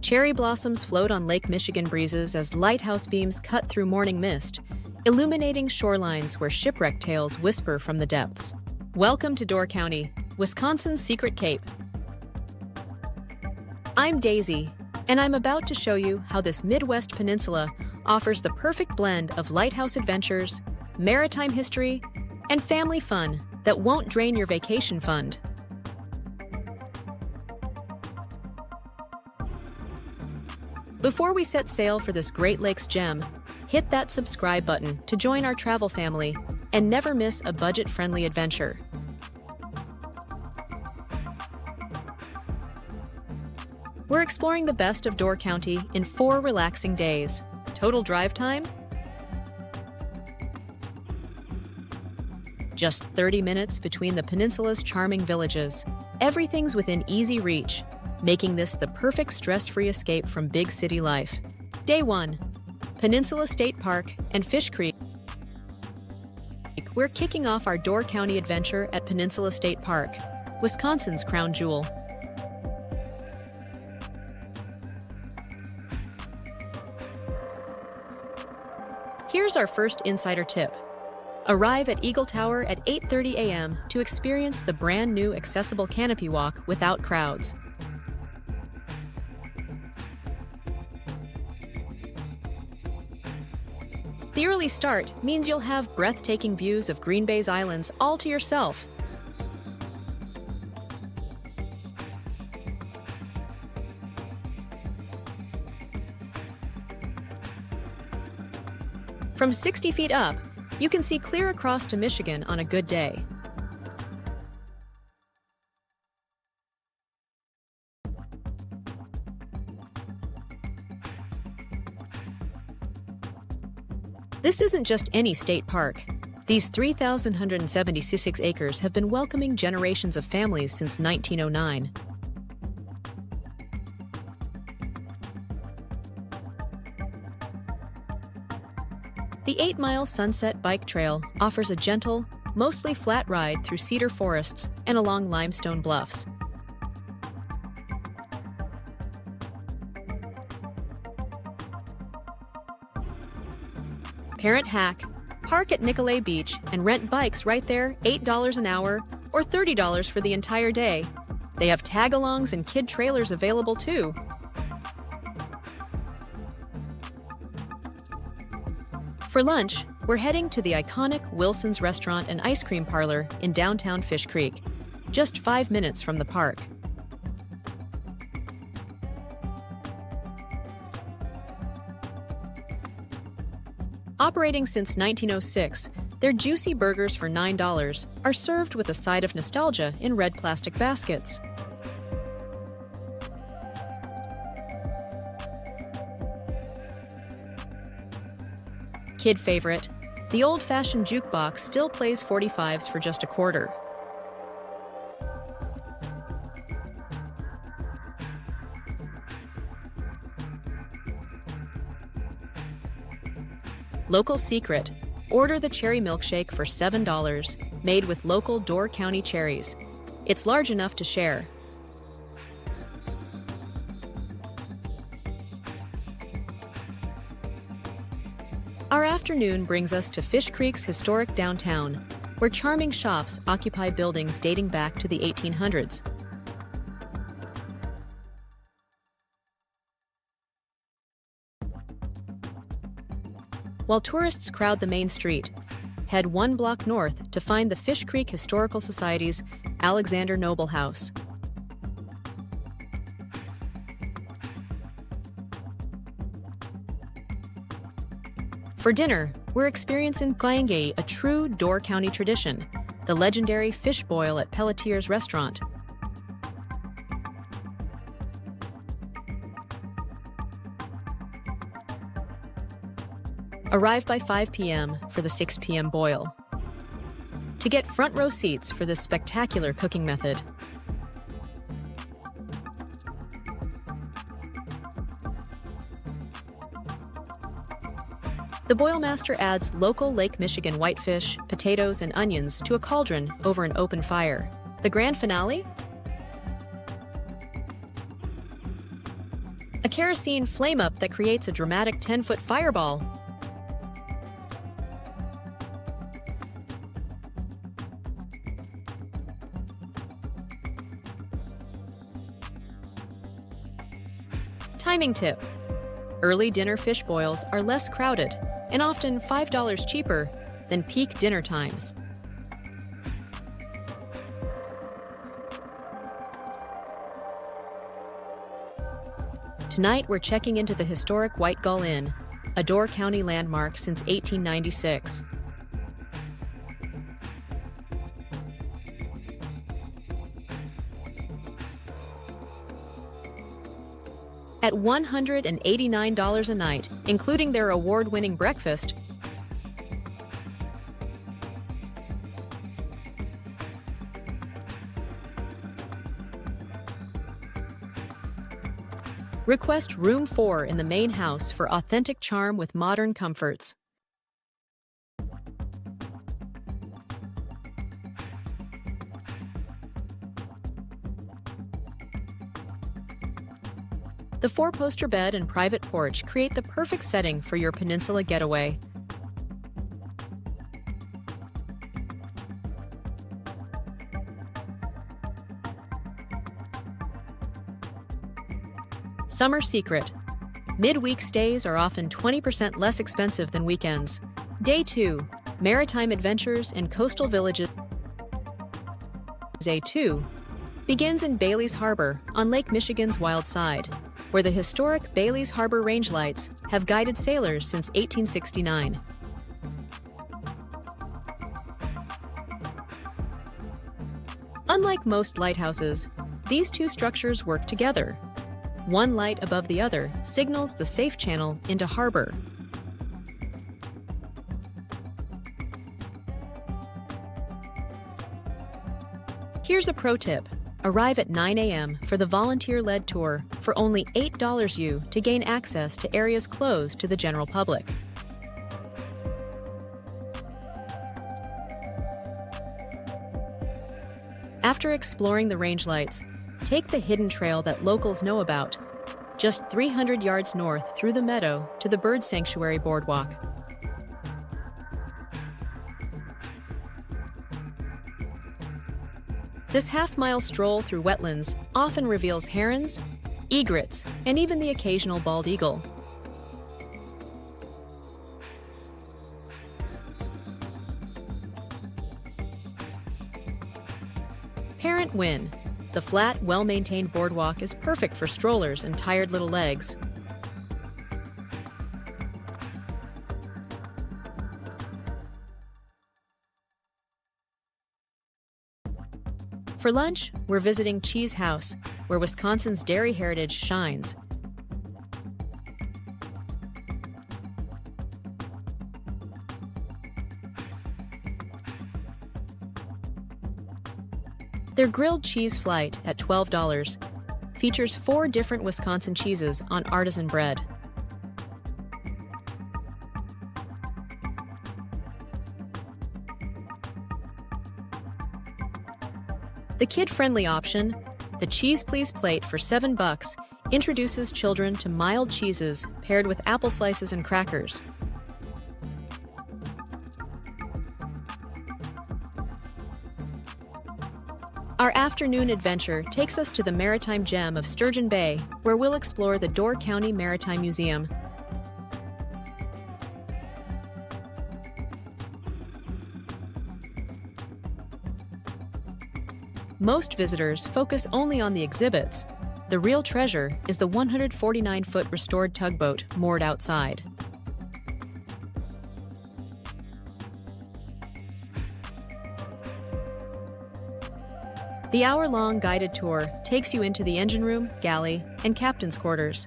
Cherry blossoms float on Lake Michigan breezes as lighthouse beams cut through morning mist, illuminating shorelines where shipwreck tales whisper from the depths. Welcome to Door County, Wisconsin's Secret Cape. I'm Daisy, and I'm about to show you how this Midwest peninsula offers the perfect blend of lighthouse adventures, maritime history, and family fun that won't drain your vacation fund. Before we set sail for this Great Lakes gem, hit that subscribe button to join our travel family and never miss a budget-friendly adventure. We're exploring the best of Door County in 4 relaxing days. Total drive time? Just 30 minutes between the peninsula's charming villages. Everything's within easy reach, making this the perfect stress-free escape from big city life. Day 1. Peninsula State Park and Fish Creek. We're kicking off our Door County adventure at Peninsula State Park, Wisconsin's crown jewel. Here's our first insider tip. Arrive at Eagle Tower at 8:30 a.m. to experience the brand new accessible canopy walk without crowds. The early start means you'll have breathtaking views of Green Bay's islands all to yourself. From 60 feet up, you can see clear across to Michigan on a good day. This isn't just any state park. These 3,176 acres have been welcoming generations of families since 1909. The 8-mile Sunset Bike Trail offers a gentle, mostly flat ride through cedar forests and along limestone bluffs. Parent hack: park at Nicolay Beach and rent bikes right there, $8 an hour or $30 for the entire day. They have tag-alongs and kid trailers available too. For lunch, we're heading to the iconic Wilson's Restaurant and Ice Cream Parlor in downtown Fish Creek, just 5 minutes from the park. Operating since 1906, their juicy burgers for $9 are served with a side of nostalgia in red plastic baskets. Kid favorite, the old-fashioned jukebox still plays 45s for just a quarter. Local secret: order the cherry milkshake for $7, made with local Door County cherries. It's large enough to share. Our afternoon brings us to Fish Creek's historic downtown, where charming shops occupy buildings dating back to the 1800s. While tourists crowd the main street, head 1 block north to find the Fish Creek Historical Society's Alexander Noble House. For dinner, we're experiencing Glange, a true Door County tradition, the legendary fish boil at Pelletier's restaurant. Arrive by 5 p.m. for the 6 p.m. boil. To get front row seats for this spectacular cooking method. The boilmaster adds local Lake Michigan whitefish, potatoes, and onions to a cauldron over an open fire. The grand finale? A kerosene flame-up that creates a dramatic 10-foot fireball. Timing tip. Early dinner fish boils are less crowded and often $5 cheaper than peak dinner times. Tonight, we're checking into the historic White Gull Inn, a Door County landmark since 1896. At $189 a night, including their award-winning breakfast, request Room 4 in the main house for authentic charm with modern comforts. The four-poster bed and private porch create the perfect setting for your peninsula getaway. Summer secret. Midweek stays are often 20% less expensive than weekends. Day 2. Maritime adventures in coastal villages. Day 2 begins in Bailey's Harbor on Lake Michigan's Wild Side, where the historic Bailey's Harbor range lights have guided sailors since 1869. Unlike most lighthouses, these two structures work together. One light above the other signals the safe channel into harbor. Here's a pro tip. Arrive at 9 a.m. for the volunteer-led tour for only $8 U to gain access to areas closed to the general public. After exploring the range lights, take the hidden trail that locals know about, just 300 yards north through the meadow to the bird sanctuary boardwalk. This half-mile stroll through wetlands often reveals herons, egrets, and even the occasional bald eagle. Parent win. The flat, well-maintained boardwalk is perfect for strollers and tired little legs. For lunch, we're visiting Cheese House, where Wisconsin's dairy heritage shines. Their grilled cheese flight at $12 features 4 different Wisconsin cheeses on artisan bread. The kid-friendly option, the Cheese Please plate for $7, introduces children to mild cheeses paired with apple slices and crackers. Our afternoon adventure takes us to the maritime gem of Sturgeon Bay, where we'll explore the Door County Maritime Museum. Most visitors focus only on the exhibits. The real treasure is the 149-foot restored tugboat moored outside. The hour-long guided tour takes you into the engine room, galley, and captain's quarters.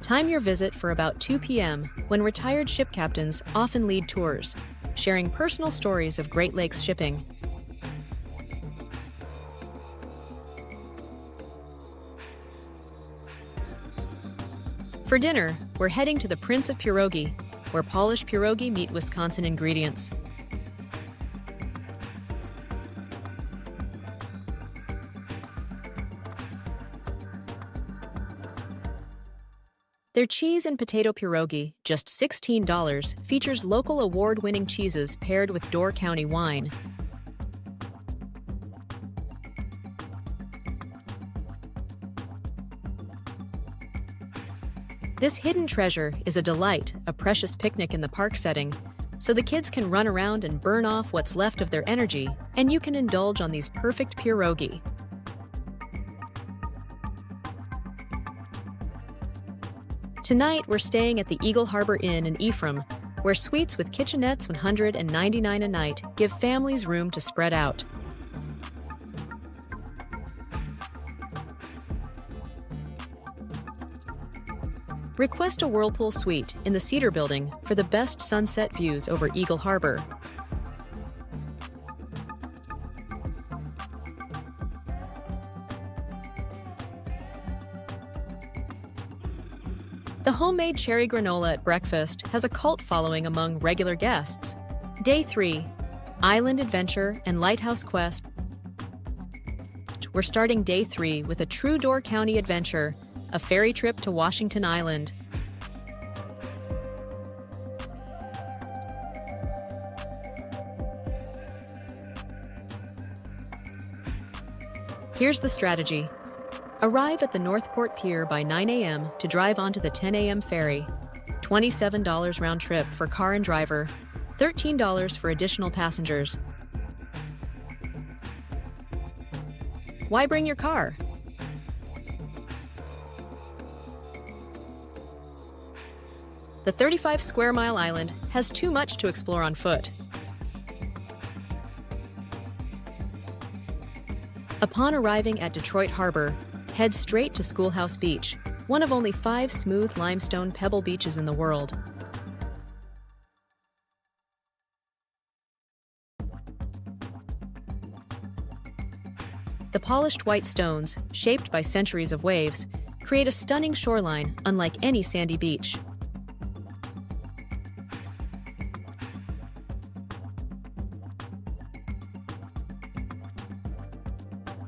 Time your visit for about 2 p.m. when retired ship captains often lead tours, sharing personal stories of Great Lakes shipping. For dinner, we're heading to the Prince of Pierogi, where Polish pierogi meet Wisconsin ingredients. Their cheese and potato pierogi, just $16, features local award-winning cheeses paired with Door County wine. This hidden treasure is a delight, a precious picnic in the park setting, so the kids can run around and burn off what's left of their energy, and you can indulge on these perfect pierogi. Tonight, we're staying at the Eagle Harbor Inn in Ephraim, where suites with kitchenettes $199 a night give families room to spread out. Request a Whirlpool suite in the Cedar Building for the best sunset views over Eagle Harbor. The homemade cherry granola at breakfast has a cult following among regular guests. Day 3, Island Adventure and Lighthouse Quest. We're starting Day 3 with a true Door County adventure, a ferry trip to Washington Island. Here's the strategy. Arrive at the Northport Pier by 9 a.m. to drive onto the 10 a.m. ferry. $27 round trip for car and driver, $13 for additional passengers. Why bring your car? The 35-square-mile island has too much to explore on foot. Upon arriving at Detroit Harbor, head straight to Schoolhouse Beach, one of only 5 smooth limestone pebble beaches in the world. The polished white stones, shaped by centuries of waves, create a stunning shoreline unlike any sandy beach.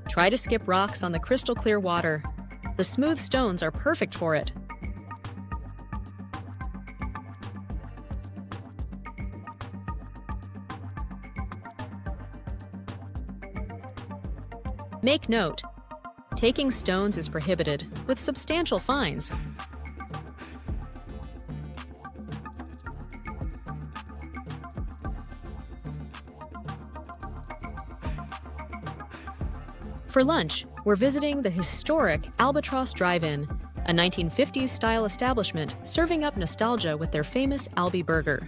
Try to skip rocks on the crystal clear water. The smooth stones are perfect for it. Make note, taking stones is prohibited, with substantial fines. For lunch, we're visiting the historic Albatross Drive-In, a 1950s-style establishment serving up nostalgia with their famous Albie burger.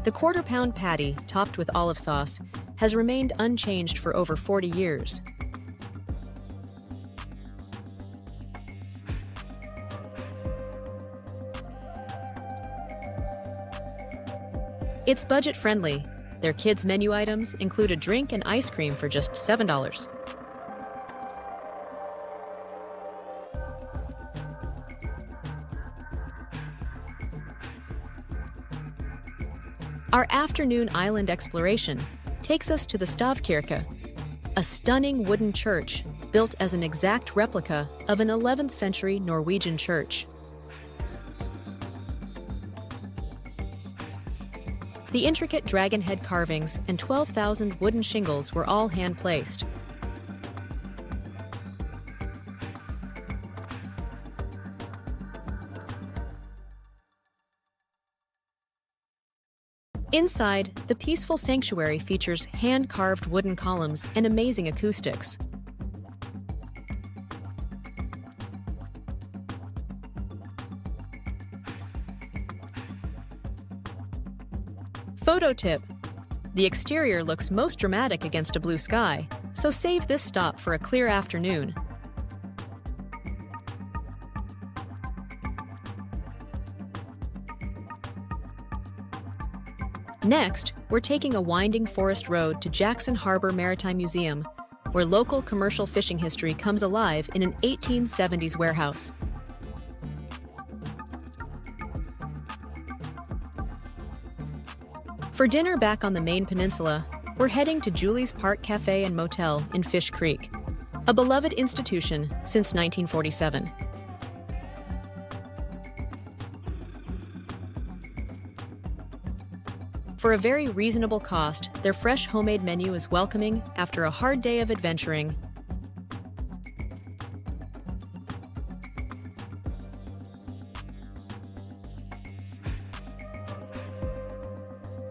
The quarter-pound patty, topped with olive sauce, has remained unchanged for over 40 years. It's budget-friendly. Their kids' menu items include a drink and ice cream for just $7. Our afternoon island exploration takes us to the Stavkirke, a stunning wooden church built as an exact replica of an 11th century Norwegian church. The intricate dragon head carvings and 12,000 wooden shingles were all hand-placed. Inside, the peaceful sanctuary features hand-carved wooden columns and amazing acoustics. Photo tip: the exterior looks most dramatic against a blue sky, so save this stop for a clear afternoon. Next, we're taking a winding forest road to Jackson Harbor Maritime Museum, where local commercial fishing history comes alive in an 1870s warehouse. For dinner back on the main peninsula, we're heading to Julie's Park Cafe and Motel in Fish Creek, a beloved institution since 1947. For a very reasonable cost, their fresh homemade menu is welcoming after a hard day of adventuring.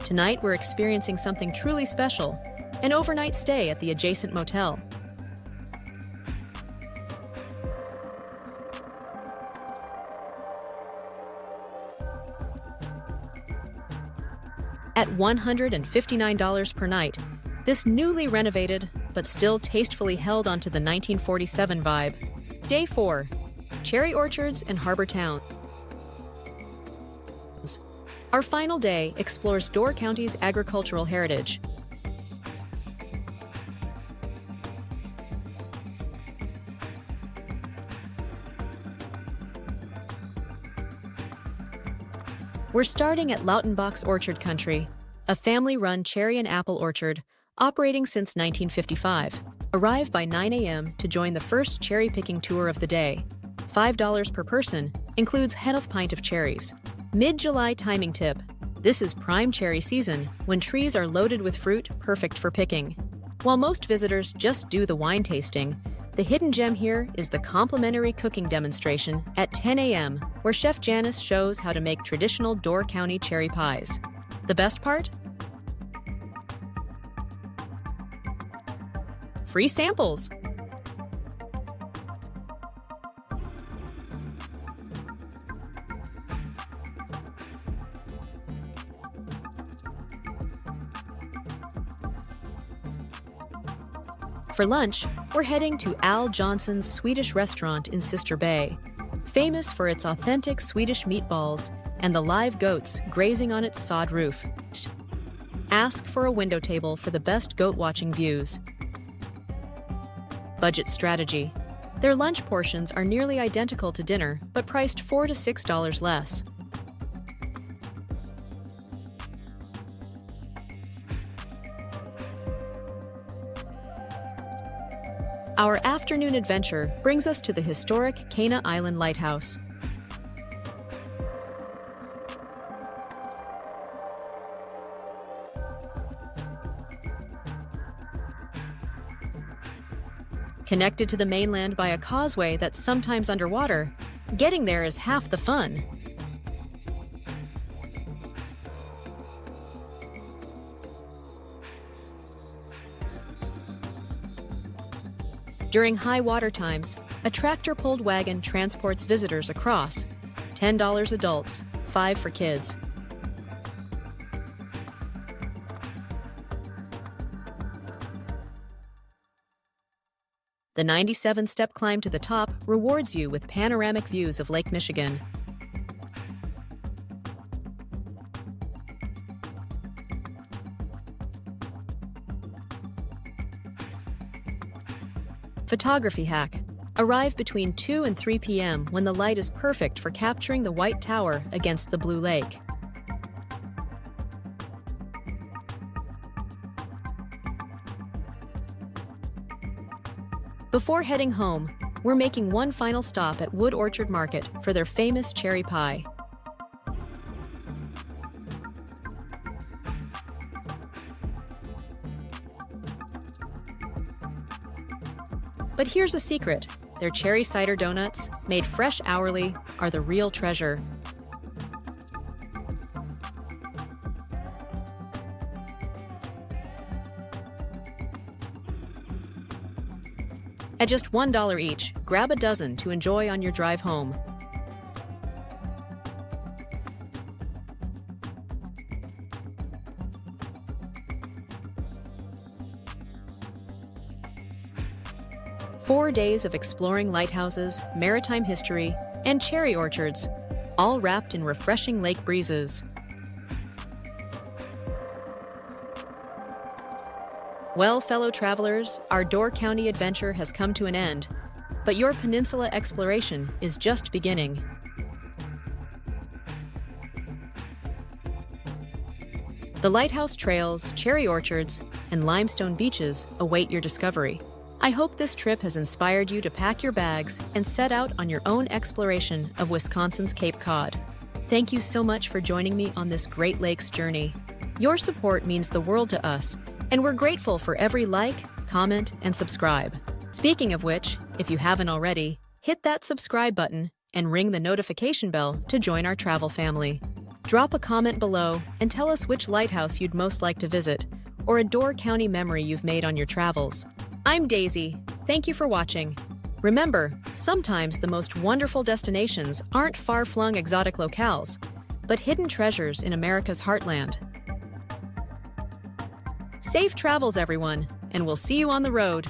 Tonight, we're experiencing something truly special, an overnight stay at the adjacent motel. At $159 per night, this newly renovated, but still tastefully held onto the 1947 vibe. Day 4. Cherry Orchards and Harbor Towns. Our final day explores Door County's agricultural heritage. We're starting at Lautenbach's Orchard Country, a family-run cherry and apple orchard operating since 1955. Arrive by 9 a.m. to join the first cherry-picking tour of the day. $5 per person, includes half pint of cherries. Mid-July timing tip. This is prime cherry season, when trees are loaded with fruit perfect for picking. While most visitors just do the wine tasting, the hidden gem here is the complimentary cooking demonstration at 10 a.m., where Chef Janice shows how to make traditional Door County cherry pies. The best part? Free samples! For lunch, we're heading to Al Johnson's Swedish restaurant in Sister Bay, famous for its authentic Swedish meatballs and the live goats grazing on its sod roof. Ask for a window table for the best goat-watching views. Budget strategy. Their lunch portions are nearly identical to dinner, but priced $4 to $6 less. Our afternoon adventure brings us to the historic Cana Island Lighthouse. Connected to the mainland by a causeway that's sometimes underwater, getting there is half the fun. During high water times, a tractor-pulled wagon transports visitors across. $10 adults, $5 for kids. The 97-step climb to the top rewards you with panoramic views of Lake Michigan. Photography hack. Arrive between 2 and 3 p.m. when the light is perfect for capturing the white tower against the blue lake. Before heading home, we're making one final stop at Wood Orchard Market for their famous cherry pie. But here's a secret. Their cherry cider donuts, made fresh hourly, are the real treasure. At just $1 each, grab a dozen to enjoy on your drive home. Four days of exploring lighthouses, maritime history, and cherry orchards, all wrapped in refreshing lake breezes. Well, fellow travelers, our Door County adventure has come to an end, but your peninsula exploration is just beginning. The lighthouse trails, cherry orchards, and limestone beaches await your discovery. I hope this trip has inspired you to pack your bags and set out on your own exploration of Wisconsin's Cape Cod. Thank you so much for joining me on this Great Lakes journey. Your support means the world to us, and we're grateful for every like, comment, and subscribe. Speaking of which, if you haven't already, hit that subscribe button and ring the notification bell to join our travel family. Drop a comment below and tell us which lighthouse you'd most like to visit, or a Door County memory you've made on your travels. I'm Daisy. Thank you for watching. Remember, sometimes the most wonderful destinations aren't far-flung exotic locales, but hidden treasures in America's heartland. Safe travels, everyone, and we'll see you on the road.